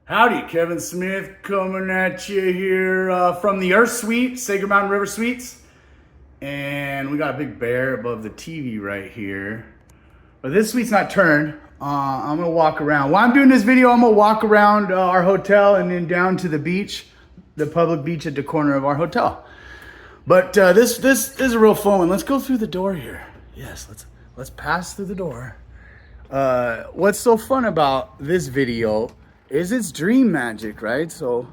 Howdy, Kevin Smith coming at you here from the Earth Suite, Sacred Mountain River Suites. And we got a big bear above the TV right here. But this suite's not turned. I'm gonna walk around. While I'm doing this video, I'm gonna walk around our hotel and then down to the beach, the public beach at the corner of our hotel. But this is a real fun one. Let's go through the door here. Yes, let's pass through the door. What's so fun about this video is it's dream magic, right? So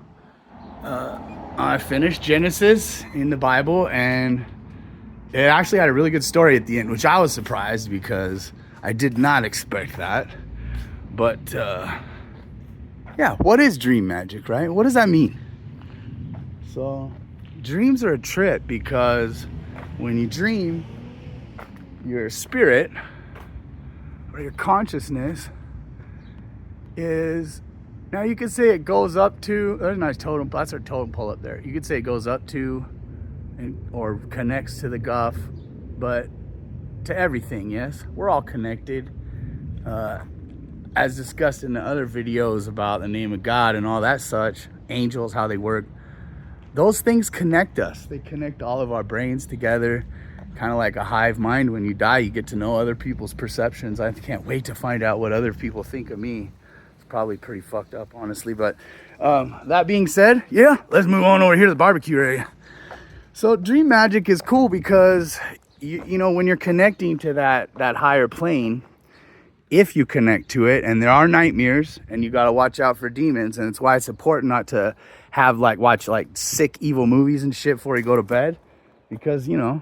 I finished Genesis in the Bible, and it actually had a really good story at the end, which I was surprised because I did not expect that. But yeah, what is dream magic, right? What does that mean? So dreams are a trip because when you dream, your spirit or your consciousness is, now you could say it goes up to, there's a nice totem, that's our totem pole up there. You could say it goes up to or connects to the guff, but to everything, yes? We're all connected. As discussed in the other videos about the name of God and all that such, angels, how they work, those things connect us. They connect all of our brains together, kind of like a hive mind. When you die, you get to know other people's perceptions. I can't wait to find out what other people think of me. Probably pretty fucked up, honestly, but that being said, yeah, let's move on over here to the barbecue area. So dream magic is cool because you know, when you're connecting to that higher plane, if you connect to it, and there are nightmares, and you got to watch out for demons, and it's why it's important not to have watch sick evil movies and shit before you go to bed, because you know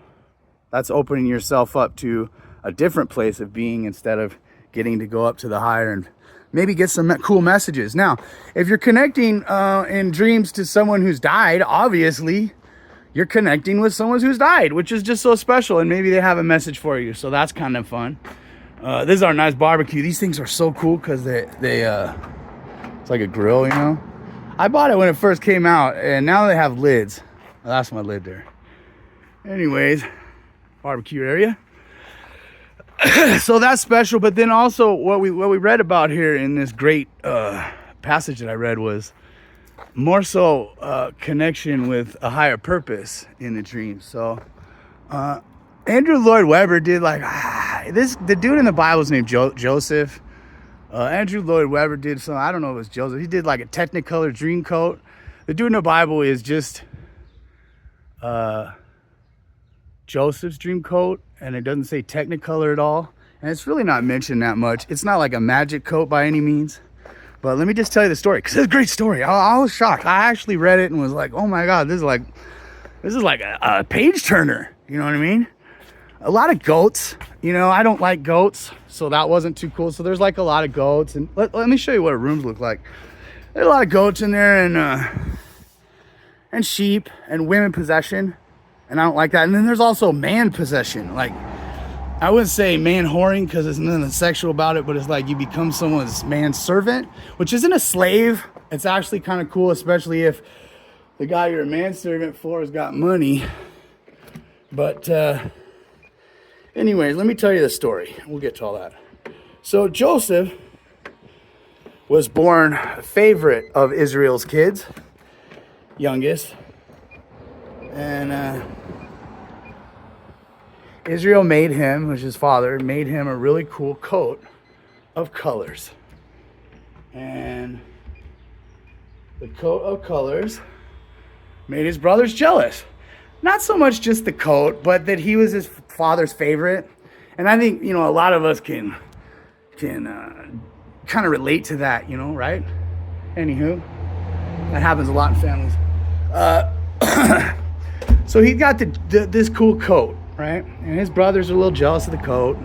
that's opening yourself up to a different place of being instead of getting to go up to the higher and maybe get some cool messages. Now, if you're connecting in dreams to someone who's died, obviously you're connecting with someone who's died, which is just so special, and maybe they have a message for you, so that's kind of fun. This is our nice barbecue. These things are so cool because they it's like a grill, you know. I bought it when it first came out, and now they have lids. Well, that's my lid there. Anyways, barbecue area. So that's special, but then also what we read about here in this great passage that I read was more so connection with a higher purpose in the dream. So Andrew Lloyd Webber did the dude in the Bible is named Joseph. Andrew Lloyd Webber did some, I don't know if it was Joseph, he did like a Technicolor dream coat. The dude in the Bible is just Joseph's dream coat, and it doesn't say Technicolor at all, and it's really not mentioned that much. It's not like a magic coat by any means, but let me just tell you the story because it's a great story. I was shocked. I actually read it and was like, oh my god, this is like a page turner, you know what I mean? A lot of goats, you know, I don't like goats, so that wasn't too cool. So there's like a lot of goats, and let me show you what a rooms look like. There's a lot of goats in there, and sheep and women possession. And I don't like that. And then there's also man possession. Like, I wouldn't say man whoring because there's nothing sexual about it, but it's like you become someone's man servant, which isn't a slave. It's actually kind of cool, especially if the guy you're a man servant for has got money. But anyways, let me tell you the story. We'll get to all that. So Joseph was born favorite of Israel's kids, youngest. And Israel made him, which his father, made him a really cool coat of colors. And the coat of colors made his brothers jealous. Not so much just the coat, but that he was his father's favorite. And I think, you know, a lot of us can kind of relate to that, you know, right? Anywho, that happens a lot in families. So he got this cool coat, right? And his brothers are a little jealous of the coat,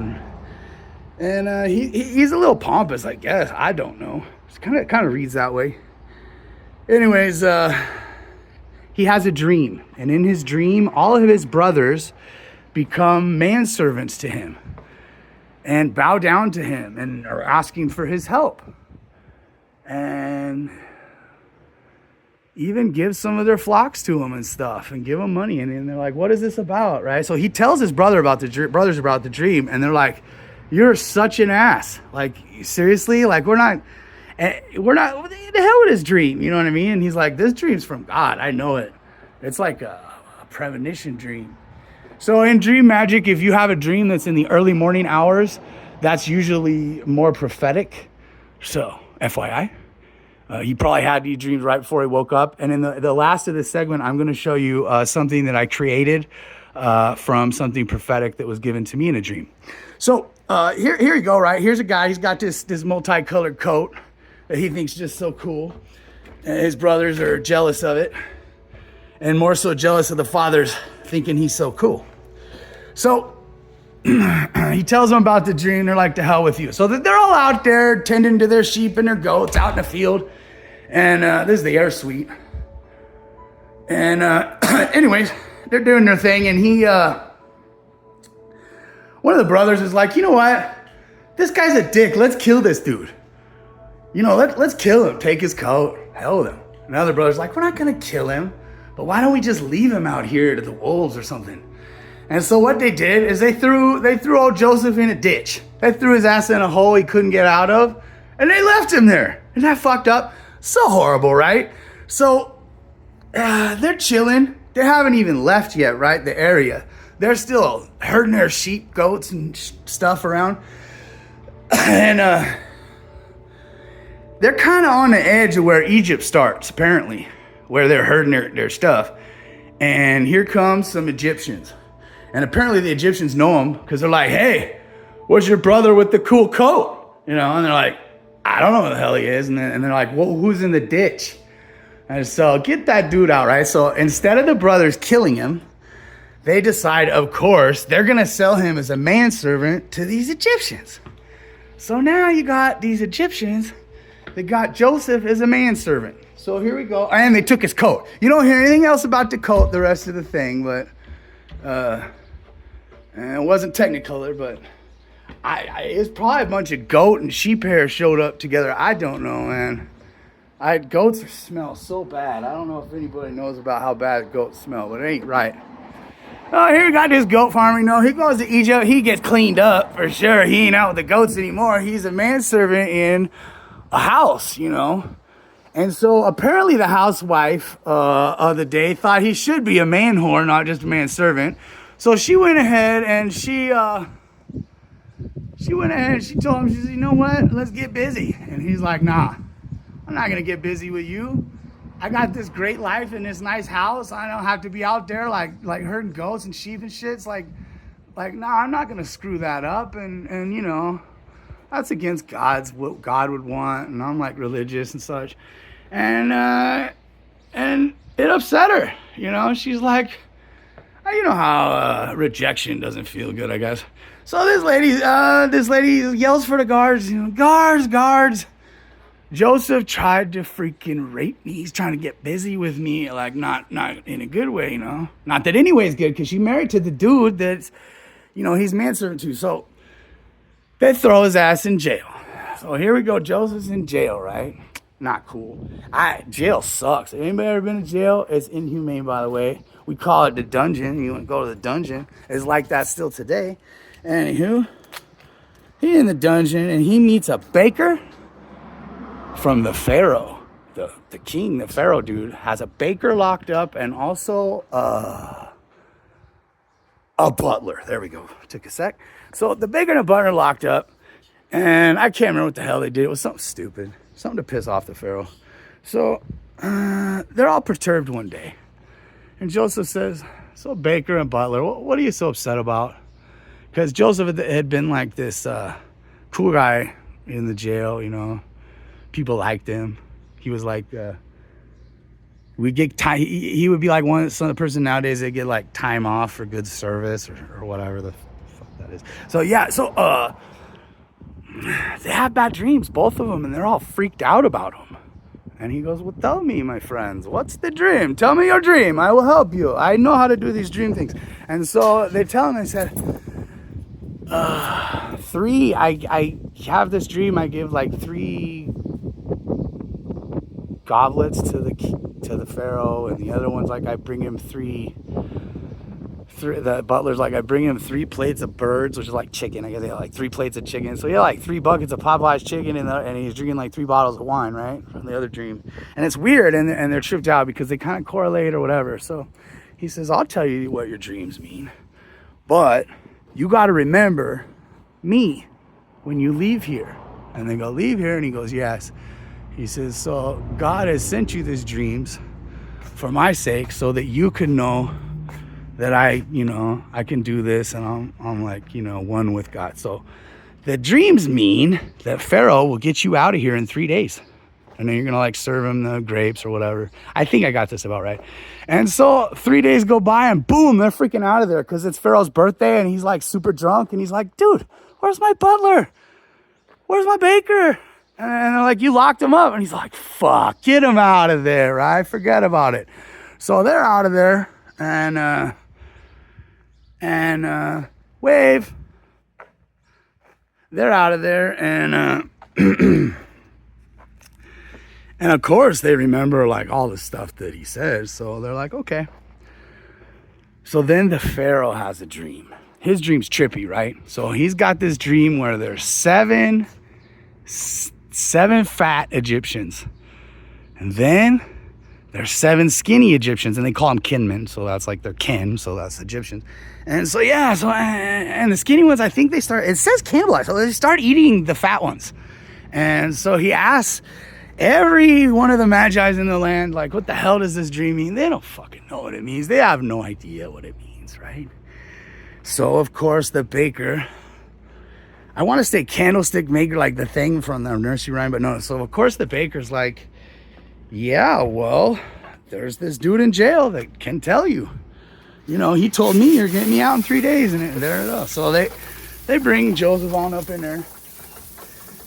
and he's a little pompous, I guess. I don't know. It kind of reads that way. Anyways, he has a dream, and in his dream, all of his brothers become manservants to him and bow down to him and are asking for his help, and even give some of their flocks to him and stuff, and give them money. And they're like, what is this about, right? So he tells his brothers about the dream, and they're like, you're such an ass. Like, seriously? Like, we're not. And we're not, what the hell with his dream? You know what I mean? And he's like, this dream's from God. I know it. It's like a premonition dream. So in dream magic, if you have a dream that's in the early morning hours, that's usually more prophetic. So FYI, he probably had these dreams right before he woke up. And in the last of this segment, I'm going to show you something that I created from something prophetic that was given to me in a dream. So here you go, right? Here's a guy. He's got this multicolored coat that he thinks is just so cool. And his brothers are jealous of it. And more so jealous of the fathers thinking he's so cool. So he tells them about the dream. They're like, to hell with you. So they're all out there tending to their sheep and their goats out in the field. And this is the air suite. And anyways, they're doing their thing. And one of the brothers is like, you know what? This guy's a dick. Let's kill this dude. You know, let's kill him. Take his coat. Hell with him. Another brother's like, we're not going to kill him. But why don't we just leave him out here to the wolves or something? And so what they did is they threw old Joseph in a ditch. They threw his ass in a hole he couldn't get out of. And they left him there. Isn't that fucked up? So horrible, right? So they're chilling. They haven't even left yet, right? The area. They're still herding their sheep, goats, and stuff around. And they're kind of on the edge of where Egypt starts, apparently, where they're herding their stuff. And here comes some Egyptians. And apparently the Egyptians know them because they're like, hey, where's your brother with the cool coat? You know, and they're like, I don't know who the hell he is. And they're like, well, who's in the ditch? And so get that dude out, right? So instead of the brothers killing him, they decide, of course, they're going to sell him as a manservant to these Egyptians. So now you got these Egyptians that got Joseph as a manservant. So here we go. And they took his coat. You don't hear anything else about the coat the rest of the thing, but it wasn't Technicolor, but it's probably a bunch of goat and sheep hair showed up together. I don't know, man. Goats smell so bad. I don't know if anybody knows about how bad goats smell, but it ain't right. Oh, here we got this goat farmer, you know. He goes to Egypt. He gets cleaned up for sure. He ain't out with the goats anymore. He's a manservant in a house, you know. And so apparently the housewife of the day thought he should be a man whore, not just a manservant. So she went ahead and she told him, she said, you know what, let's get busy. And he's like, nah, I'm not gonna get busy with you. I got this great life in this nice house. I don't have to be out there like herding goats and sheep and shit. It's like, nah, I'm not gonna screw that up. And you know, that's against what God would want. And I'm like religious and such. And it upset her, you know. She's like, you know how rejection doesn't feel good, I guess. So this lady yells for the guards, you know, guards. Joseph tried to freaking rape me. He's trying to get busy with me, like not in a good way, you know. Not that any way is good, because she's married to the dude that's, you know, he's manservant to. So they throw his ass in jail. So here we go. Joseph's in jail, right? Not cool. Jail sucks. If anybody ever been to jail? It's inhumane, by the way. We call it the dungeon. You want to go to the dungeon. It's like that still today. Anywho, he's in the dungeon and he meets a baker from the Pharaoh. The king, the Pharaoh dude, has a baker locked up and also a butler. There we go. Took a sec. So the baker and the butler locked up, and I can't remember what the hell they did. It was something stupid. Something to piss off the Pharaoh. So they're all perturbed one day. And Joseph says, so baker and butler, what are you so upset about? Because Joseph had been like this cool guy in the jail, you know. People liked him. He was like, we get time. He would be like some person nowadays, they get like time off for good service or whatever the fuck that is. So yeah, they have bad dreams, both of them, and they're all freaked out about him. And he goes, well, tell me, my friends, what's the dream? Tell me your dream. I will help you. I know how to do these dream things. And so they tell him, they said, 3, I have this dream. I give like 3 goblets to the Pharaoh, and the other one's like I bring him 3 the butler's like, I bring him 3 plates of birds, which is like chicken. I guess they had like 3 plates of chicken. So he had like 3 buckets of Popeye's chicken, and he's drinking like 3 bottles of wine, right, from the other dream. And it's weird, and they're tripped out because they kind of correlate or whatever. So he says, I'll tell you what your dreams mean, but you got to remember me when you leave here. And they go, leave here? And he goes, yes. He says, so God has sent you these dreams for my sake, so that you can know that I can do this, and I'm like, one with God. So the dreams mean that Pharaoh will get you out of here in 3 days. And then you're going to like serve him the grapes or whatever. I think I got this about right. And so 3 days go by, and boom, they're freaking out of there because it's Pharaoh's birthday, and he's like super drunk, and he's like, dude, where's my butler? Where's my baker? And they're like, you locked him up. And he's like, fuck, get him out of there, right? Forget about it. So they're out of there, and wave. They're out of there, and and of course they remember like all the stuff that he says. So they're like, okay. So then the Pharaoh has a dream. His dream's trippy, right? So he's got this dream where there's seven fat Egyptians, and then there's 7 skinny Egyptians, and they call them kinmen, so that's like their kin, so that's Egyptians. And so yeah, and the skinny ones, I think it says cannibalize, so they start eating the fat ones. And so he asks every one of the Magi's in the land, like, what the hell does this dream mean? They don't fucking know what it means. They have no idea what it means, right? So of course the baker, I want to say candlestick maker, like the thing from the nursery rhyme, but no. So of course the baker's like, yeah, well, there's this dude in jail that can tell you. He told me you're getting me out in 3 days, and there it is. So they bring Joseph on up in there,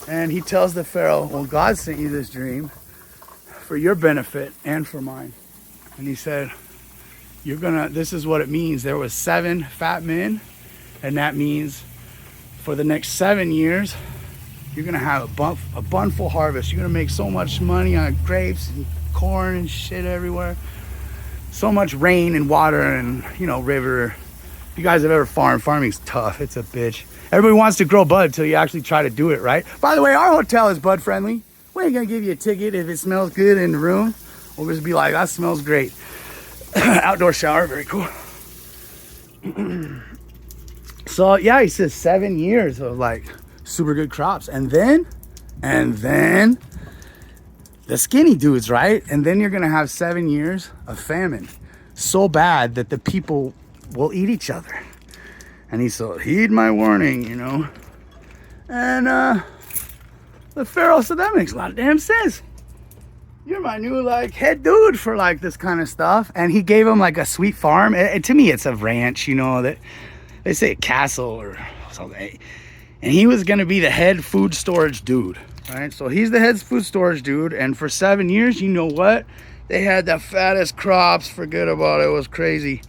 and he tells the Pharaoh, well, God sent you this dream for your benefit and for mine. And he said, this is what it means. There was 7 fat men, and that means for the next 7 years, you're going to have a bunful harvest. You're going to make so much money on grapes and corn and shit everywhere. So much rain and water and, river. If you guys have ever farmed, farming's tough. It's a bitch. Everybody wants to grow bud until you actually try to do it, right? By the way, our hotel is bud friendly. We ain't going to give you a ticket if it smells good in the room. We'll just be like, that smells great. Outdoor shower, very cool. So yeah, he says 7 years of like super good crops, and then the skinny dudes, right? And then you're gonna have 7 years of famine, so bad that the people will eat each other. And he said, heed my warning, And the Pharaoh said, that makes a lot of damn sense. You're my new like head dude for like this kind of stuff. And he gave him like a sweet farm. To me, it's a ranch, that they say a castle or something. And he was gonna be the head food storage dude, right? So he's the head food storage dude, and for 7 years, you know what? They had the fattest crops. Forget about it. It was crazy.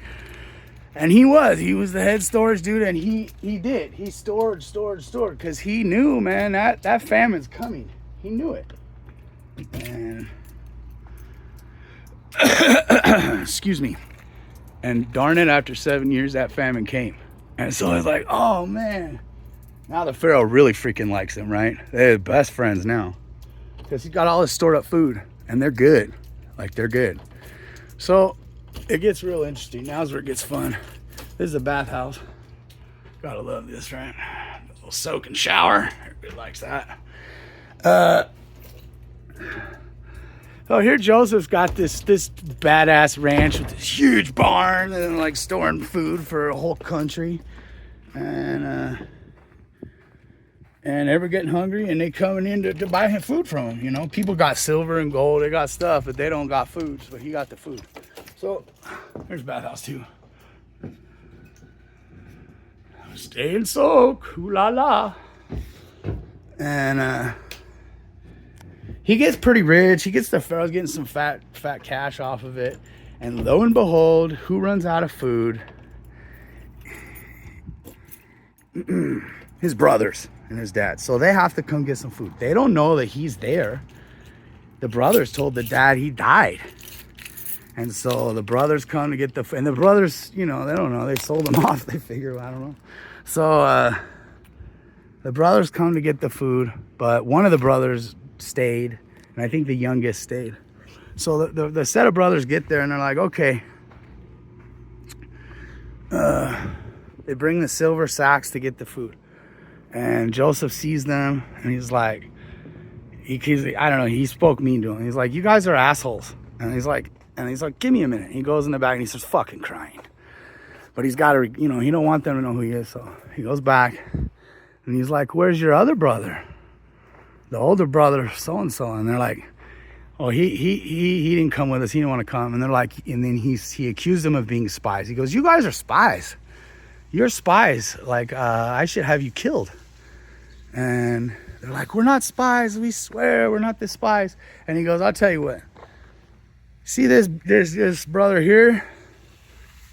And he was the head storage dude, and he stored, because he knew, man, that famine's coming. He knew it. And excuse me. And darn it, after 7 years, that famine came. And so I was like, oh man. Now the Pharaoh really freaking likes him, right? They're best friends now, because he's got all this stored up food, and they're good. Like, they're good. So it gets real interesting. Now's where it gets fun. This is a bathhouse. Gotta love this, right? A little soak and shower. Everybody likes that. So here Joseph's got this badass ranch with this huge barn and like storing food for a whole country. And ever getting hungry, and they coming in to buy him food from him. People got silver and gold, they got stuff, but they don't got food. So he got the food. So there's bathhouse too. Stay and soak, ooh la la. And he gets pretty rich. He gets the Pharaoh's getting some fat cash off of it. And lo and behold, who runs out of food? His brothers and his dad. So they have to come get some food. They don't know that he's there. The brothers told the dad he died. And so the brothers come to get the food. And the brothers, you know, they don't know. They sold them off. They figure, I don't know. So the brothers come to get the food, but one of the brothers stayed, and I think the youngest stayed. So the set of brothers get there, and they're like, okay. They bring the silver sacks to get the food. And Joseph sees them, and he's like, I don't know, he spoke mean to him. He's like, you guys are assholes. And he's like, give me a minute. He goes in the back and he starts fucking crying. But he's got to, you know, he don't want them to know who he is. So he goes back and he's like, where's your other brother? The older brother, so-and-so. And they're like, oh, he didn't come with us. He didn't want to come. And they're like, and then he accused them of being spies. He goes, you guys are spies. You're spies. Like, I should have you killed. And they're like, we're not spies. We swear we're not the spies. And he goes, I'll tell you what. See this, there's this brother here.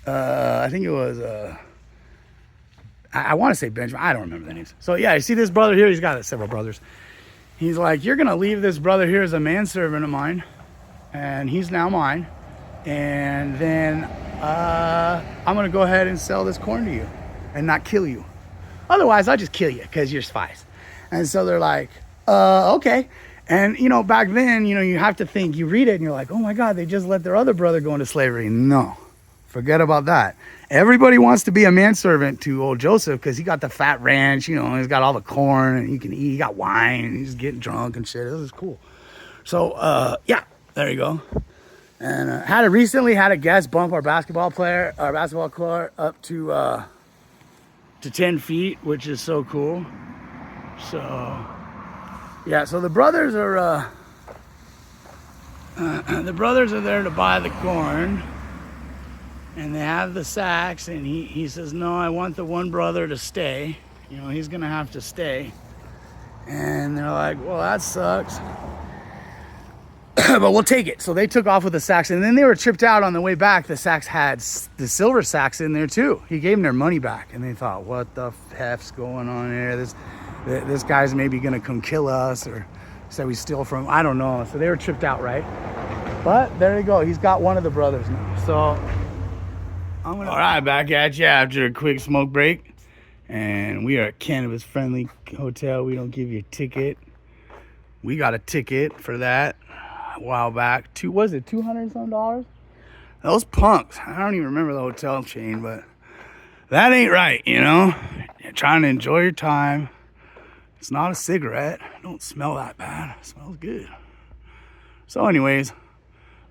I think it was, I want to say Benjamin. I don't remember the names. So yeah, you see this brother here? He's got several brothers. He's like, you're going to leave this brother here as a manservant of mine. And he's now mine. And then I'm going to go ahead and sell this corn to you and not kill you. Otherwise, I'll just kill you because you're spies. And so they're like, okay. And, you know, back then, you know, you have to think, you read it and you're like, oh my God, they just let their other brother go into slavery. No, forget about that. Everybody wants to be a manservant to old Joseph because he got the fat ranch, you know, he's got all the corn and he can eat, he got wine and he's getting drunk and shit. This is cool. So, yeah, there you go. And recently had a guest bump our basketball court up to 10 feet, which is so cool. So, yeah, so the brothers are there to buy the corn, and they have the sacks, and he says, no, I want the one brother to stay. You know, he's gonna have to stay. And they're like, well, that sucks. But we'll take it. So they took off with the sacks, and then they were tripped out on the way back. The sacks had the silver sacks in there too. He gave them their money back, and they thought, what the F's going on here? This guy's maybe gonna come kill us, or say we steal from, I don't know. So they were tripped out, right? But there you go. He's got one of the brothers now. So all right, back at you after a quick smoke break. And we are a cannabis friendly hotel. We don't give you a ticket. We got a ticket for that a while back. Was it $200 some? Those punks. I don't even remember the hotel chain, but that ain't right, you know? You're trying to enjoy your time. It's not a cigarette. It don't smell that bad. It smells good. So anyways,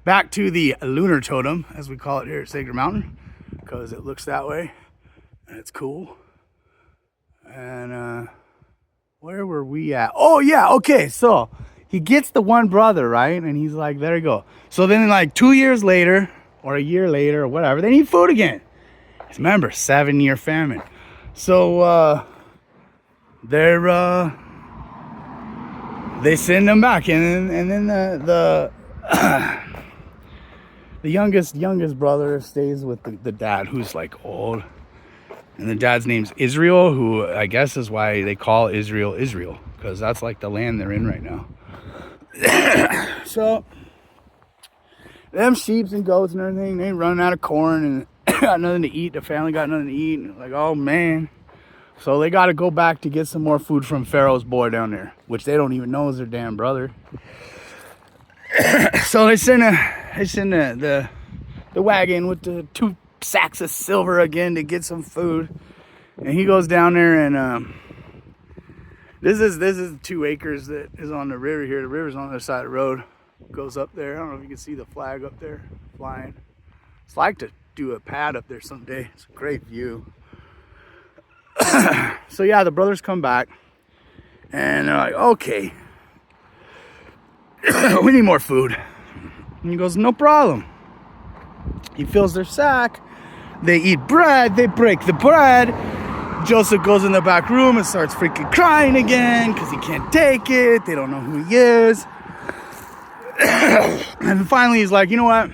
back to the lunar totem, as we call it here at Sacred Mountain, because it looks that way and it's cool. And where were we at? Oh yeah, okay. So he gets the one brother, right? And he's like, there you go. So then like 2 years later, or a year later, or whatever, they need food again. Remember, 7-year famine. So they send them back, and then the youngest brother stays with the dad, who's like old, and the dad's name's Israel, who I guess is why they call Israel, because that's like the land they're in right now. So them sheeps and goats and everything, they run out of corn and got nothing to eat. The family got nothing to eat, and like, oh man. So they got to go back to get some more food from Pharaoh's boy down there, which they don't even know is their damn brother. So they send the wagon with the 2 sacks of silver again to get some food, and he goes down there, and this is 2 acres that is on the river here. The river's on the other side of the road. Goes up there. I don't know if you can see the flag up there flying. It's like to do a pad up there someday. It's a great view. So yeah, the brothers come back and they're like, okay, we need more food. And he goes, no problem. He fills their sack. They eat bread. They break the bread. Joseph goes in the back room and starts freaking crying again because he can't take it. They don't know who he is. And finally he's like, you know what?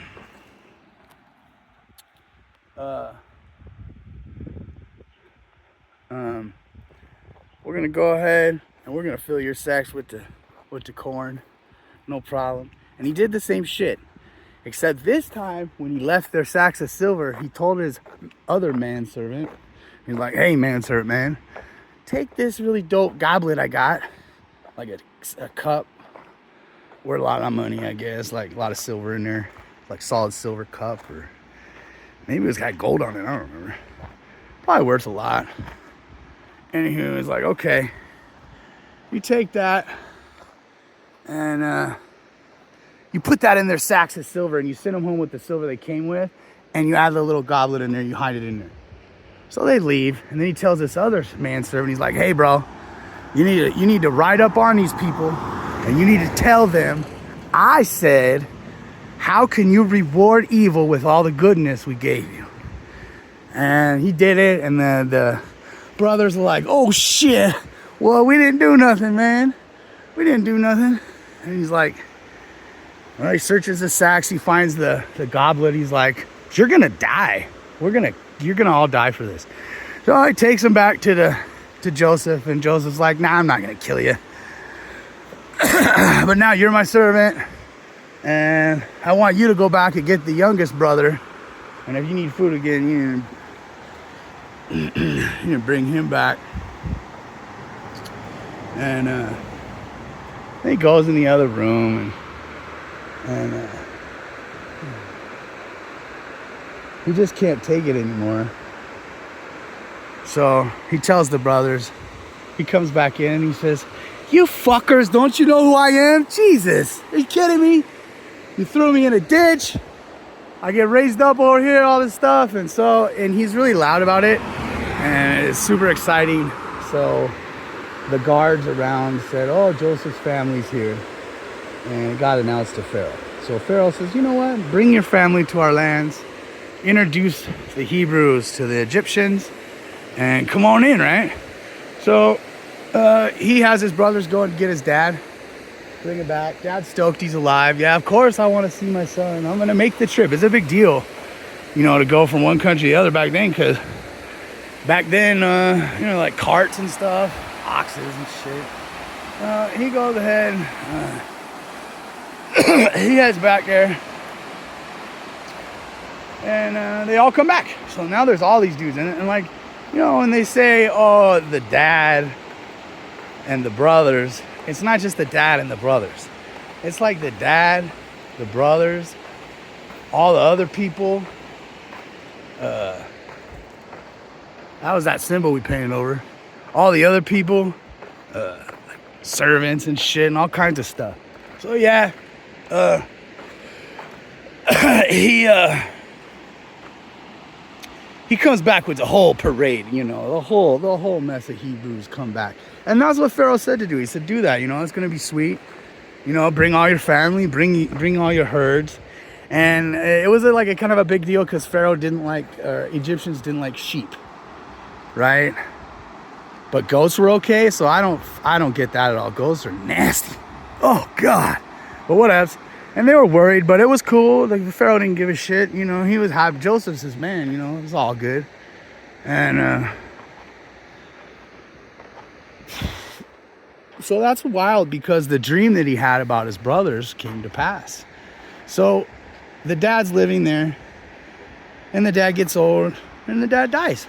We're gonna go ahead and we're gonna fill your sacks with the corn, no problem. And he did the same shit. Except this time, when he left their sacks of silver, he told his other manservant, he's like, hey, manservant, man, take this really dope goblet I got, like a cup, worth a lot of money, I guess, like a lot of silver in there, like solid silver cup, or maybe it's got gold on it, I don't remember. Probably worth a lot. And he was like, okay, you take that, and you put that in their sacks of silver, and you send them home with the silver they came with, and you add the little goblet in there, you hide it in there. So they leave, and then he tells this other manservant, he's like, hey, bro, you need to ride up on these people, and you need to tell them, I said, how can you reward evil with all the goodness we gave you? And he did it, and then the brothers were like, oh, shit, well, we didn't do nothing, man. We didn't do nothing. And he's like, well, he searches the sacks, he finds the goblet, he's like, you're gonna die. You're gonna all die for this. So he takes him back to Joseph, and Joseph's like, nah, I'm not gonna kill you. But now you're my servant, and I want you to go back and get the youngest brother, and if you need food again, you bring him back. And he goes in the other room, and he just can't take it anymore. So he tells the brothers, he comes back in, he says, you fuckers, don't you know who I am? Jesus, are you kidding me? You threw me in a ditch. I get raised up over here, all this stuff. And he's really loud about it, and it's super exciting. So the guards around said, oh, Joseph's family's here. And it got announced to Pharaoh. So Pharaoh says, you know what? Bring your family to our lands. Introduce the Hebrews to the Egyptians. And come on in, right? So he has his brothers go and get his dad. Bring him back. Dad's stoked he's alive. Yeah, of course I want to see my son. I'm going to make the trip. It's a big deal, to go from one country to the other back then. Because back then, like carts and stuff, oxes and shit. He goes ahead. He heads back there. And they all come back. So now there's all these dudes in it. And when they say, oh, the dad and the brothers, it's not just the dad and the brothers. It's like the dad, the brothers, all the other people. That was that symbol we painted over. All the other people, like servants and shit and all kinds of stuff. So yeah, he comes back with the whole parade, the whole mess of Hebrews come back. And that's what Pharaoh said to do. He said, do that, it's going to be sweet. Bring all your family, bring all your herds. And it was like a kind of a big deal because Pharaoh Egyptians didn't like sheep, right? But goats were okay, so I don't get that at all. Goats are nasty. Oh, God. But what else? And they were worried, but it was cool. The Pharaoh didn't give a shit. He was happy. Joseph's his man, it was all good. And so that's wild because the dream that he had about his brothers came to pass. So the dad's living there, and the dad gets old, and the dad dies.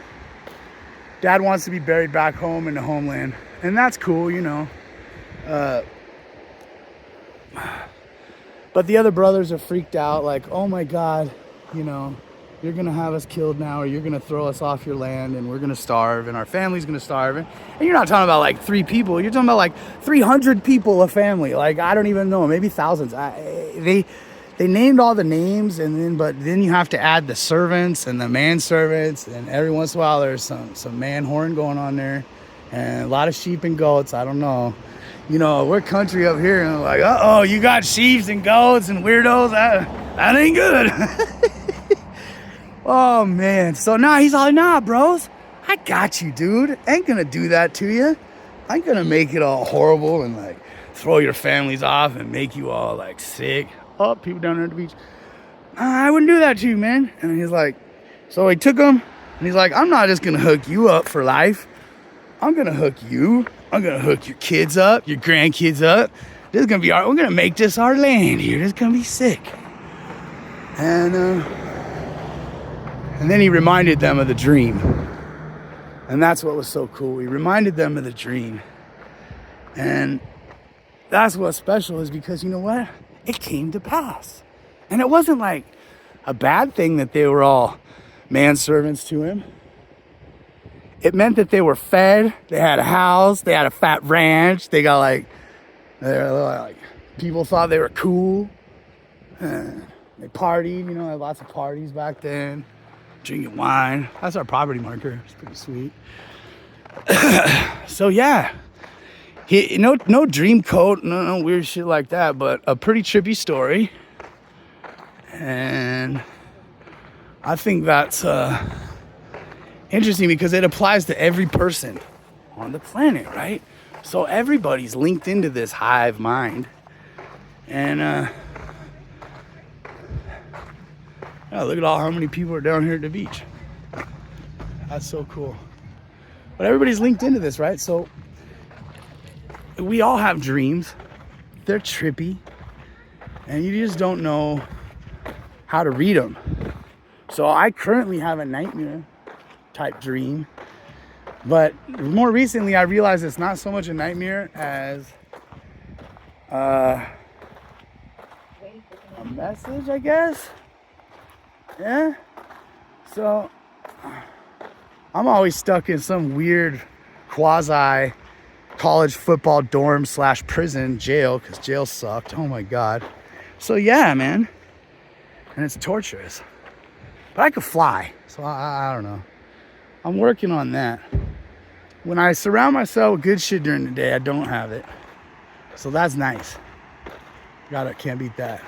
Dad wants to be buried back home in the homeland, and that's cool, But the other brothers are freaked out, like, oh my God, you're going to have us killed now, or you're going to throw us off your land, and we're going to starve, and our family's going to starve. And you're not talking about like 3 people. You're talking about like 300 people a family. Like, I don't even know, maybe thousands. They named all the names, but then you have to add the servants and the manservants, and every once in a while there's some man horn going on there, and a lot of sheep and goats. I don't know. We're country up here, and like, uh-oh, you got sheep and goats and weirdos. That ain't good. Oh, man. So now he's like, nah, bros, I got you, dude. Ain't gonna do that to you. I ain't gonna make it all horrible and like throw your families off and make you all like sick. Oh, people down there at the beach. I wouldn't do that to you, man. And he's like, so he took him, and he's like, I'm not just gonna hook you up for life. I'm gonna hook you. I'm gonna hook your kids up, your grandkids up. We're gonna make this our land here. This is gonna be sick. And then he reminded them of the dream. And that's what was so cool. He reminded them of the dream. And that's what's special, is because you know what? It came to pass. And it wasn't like a bad thing that they were all manservants to him. It meant that they were fed, they had a house, they had a fat ranch, they got like people thought they were cool. They partied, you know, had lots of parties back then. Drinking wine. That's our property marker. It's pretty sweet. So yeah, no dream coat, no weird shit like that, but a pretty trippy story. And I think that's interesting because it applies to every person on the planet, right? So everybody's linked into this hive mind. And yeah, look at how many people are down here at the beach. That's so cool. But everybody's linked into this, right? So we all have dreams. They're trippy. And you just don't know how to read them. So I currently have a nightmare type dream. But more recently, I realized it's not so much a nightmare as a message, I guess. Yeah. So I'm always stuck in some weird quasi college football dorm / prison jail, because jail sucked. Oh my God. So yeah, man. And it's torturous. But I could fly. So I don't know. I'm working on that. When I surround myself with good shit during the day, I don't have it. So that's nice. Can't beat that.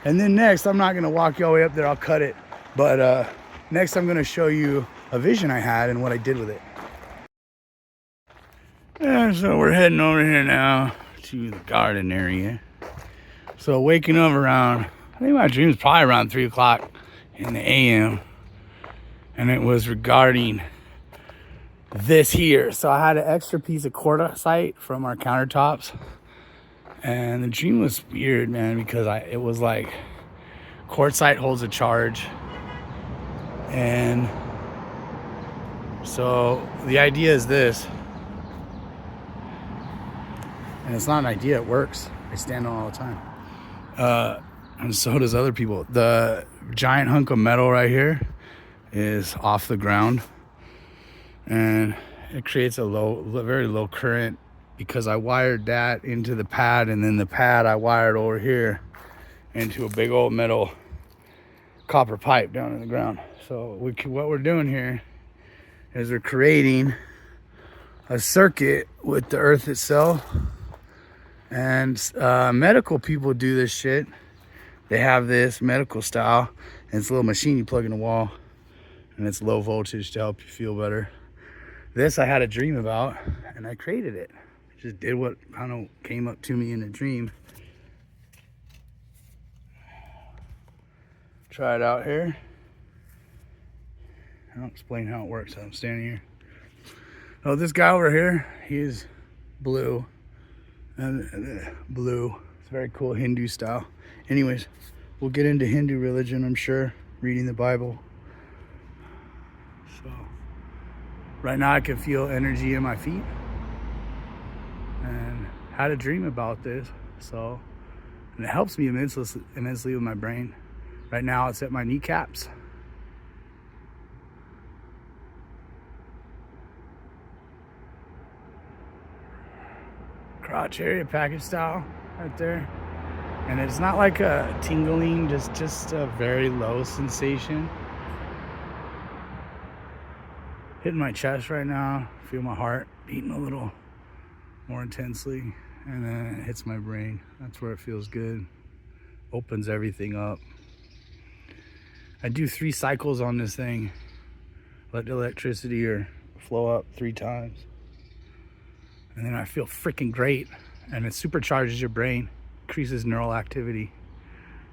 And then next, I'm not going to walk you all the way up there. I'll cut it. But next, I'm going to show you a vision I had and what I did with it. And so we're heading over here now to the garden area. So waking up around, I think my dream was probably around 3 o'clock in the AM. And it was regarding this here. So I had an extra piece of quartzite from our countertops. And the dream was weird, man, because it was like quartzite holds a charge. And so the idea is this. And it's not an idea, it works. I stand on it all the time. And so does other people. The giant hunk of metal right here is off the ground. And it creates a very low current, because I wired that into the pad, and then the pad I wired over here into a big old metal copper pipe down in the ground. So what we're doing here is we're creating a circuit with the earth itself. And medical people do this shit. They have this medical style, and it's a little machine you plug in the wall, and it's low voltage to help you feel better. This I had a dream about, and I created it. Just did what kind of came up to me in a dream. Try it out here. I'll explain how it works. I'm standing here. Oh, this guy over here, he's blue. Blue. It's very cool Hindu style. Anyways, we'll get into Hindu religion, I'm sure, reading the Bible. So right now I can feel energy in my feet, and had a dream about this. So, and it helps me immensely with my brain. Right now it's at my kneecaps. Crotch area, package style right there. And it's not like a tingling, just a very low sensation. Hitting my chest right now. Feel my heart beating a little more intensely. And then it hits my brain. That's where it feels good. Opens everything up. I do 3 cycles on this thing. Let the electricity flow up 3 times. And then I feel freaking great. And it supercharges your brain. Increases neural activity,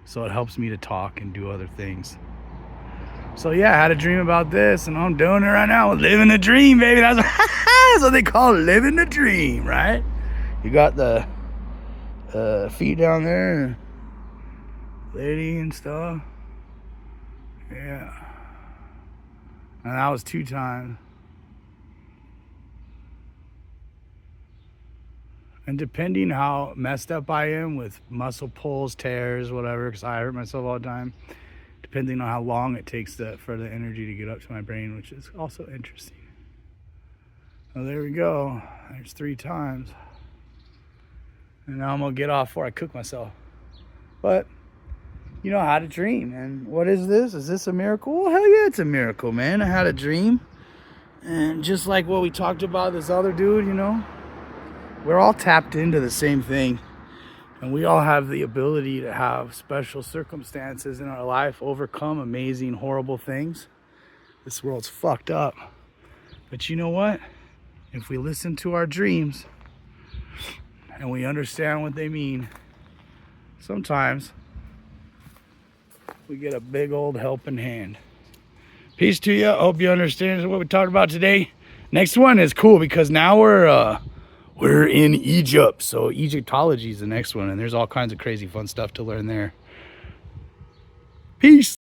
so it helps me to talk and do other things. So yeah, I had a dream about this, and I'm doing it right now. Living the dream, baby. That's what they call living the dream, right? You got the feet down there, lady and stuff. Yeah. And that was 2 times. And depending how messed up I am with muscle pulls, tears, whatever, because I hurt myself all the time, depending on how long it takes for the energy to get up to my brain, which is also interesting. Well, there we go. There's 3 times. And now I'm going to get off before I cook myself. But, you know, I had a dream. And what is this? Is this a miracle? Well, hell yeah, it's a miracle, man. I had a dream. And just like what we talked about, this other dude, you know, we're all tapped into the same thing. And we all have the ability to have special circumstances in our life, overcome amazing, horrible things. This world's fucked up. But you know what? If we listen to our dreams and we understand what they mean, sometimes we get a big old helping hand. Peace to you. Hope you understand what we talked about today. Next one is cool because now we're in Egypt. So Egyptology is the next one, and there's all kinds of crazy fun stuff to learn there. Peace.